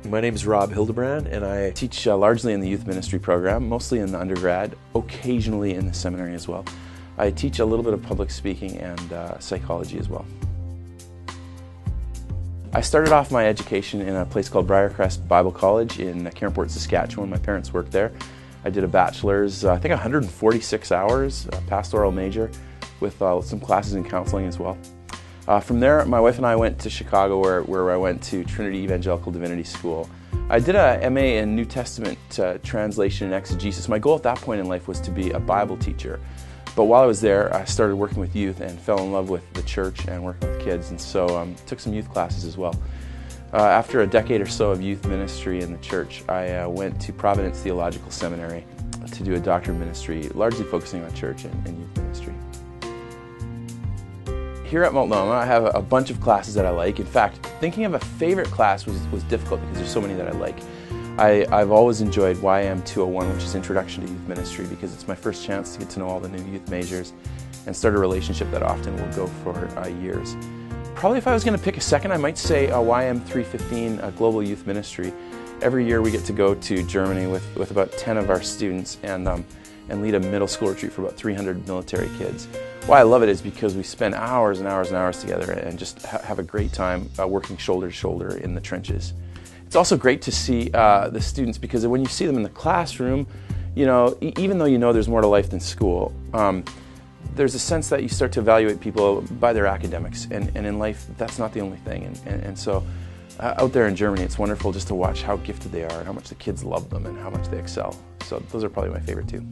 My name is Rob Hildebrand, and I teach largely in the youth ministry program, mostly in the undergrad, occasionally in the seminary as well. I teach a little bit of public speaking and psychology as well. I started off my education in a place called Briarcrest Bible College in Cairnport, Saskatchewan. My parents worked there. I did a bachelor's, I think 146 hours, a pastoral major, with some classes in counseling as well. From there, my wife and I went to Chicago, where I went to Trinity Evangelical Divinity School. I did a MA in New Testament translation and exegesis. My goal at that point in life was to be a Bible teacher. But while I was there, I started working with youth and fell in love with the church and working with kids, and so took some youth classes as well. After a decade or so of youth ministry in the church, I went to Providence Theological Seminary to do a doctorate of ministry, largely focusing on church and youth ministry. Here at Multnomah, I have a bunch of classes that I like. In fact, thinking of a favorite class was difficult because there's so many that I like. I've always enjoyed YM 201, which is Introduction to Youth Ministry, because it's my first chance to get to know all the new youth majors and start a relationship that often will go for years. Probably if I was going to pick a second, I might say YM 315, Global Youth Ministry. Every year we get to go to Germany with about 10 of our students and lead a middle school retreat for about 300 military kids. Why I love it is because we spend hours and hours and hours together and just have a great time working shoulder to shoulder in the trenches. It's also great to see the students, because when you see them in the classroom, you know, even though you know there's more to life than school, there's a sense that you start to evaluate people by their academics, and in life that's not the only thing. And so out there in Germany, it's wonderful just to watch how gifted they are and how much the kids love them and how much they excel. So those are probably my favorite too.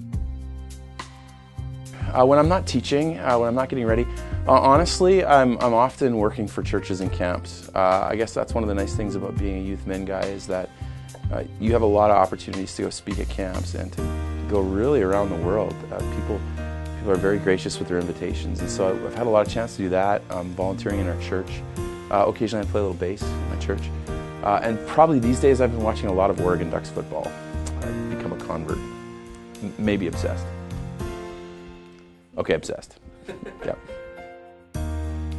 When I'm not teaching, when I'm not getting ready, honestly, I'm often working for churches and camps. I guess that's one of the nice things about being a youth min guy, is that you have a lot of opportunities to go speak at camps and to go really around the world. People are very gracious with their invitations, and so I've had a lot of chance to do that. Volunteering in our church. Occasionally I play a little bass in my church. And probably these days I've been watching a lot of Oregon Ducks football. I've become a convert, maybe obsessed. Okay, obsessed. Yeah.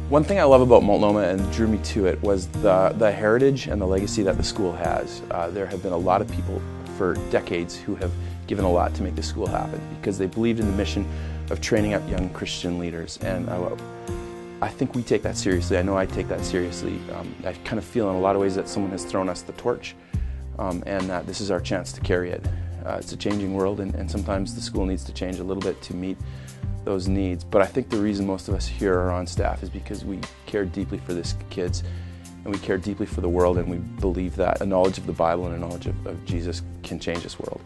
One thing I love about Multnomah and drew me to it was the heritage and the legacy that the school has. There have been a lot of people for decades who have given a lot to make the school happen, because they believed in the mission of training up young Christian leaders. And I think we take that seriously. I know I take that seriously. I kind of feel in a lot of ways that someone has thrown us the torch, and that this is our chance to carry it. It's a changing world, and sometimes the school needs to change a little bit to meet those needs. But I think the reason most of us here are on staff is because we care deeply for these kids, and we care deeply for the world, and we believe that a knowledge of the Bible and a knowledge of Jesus can change this world.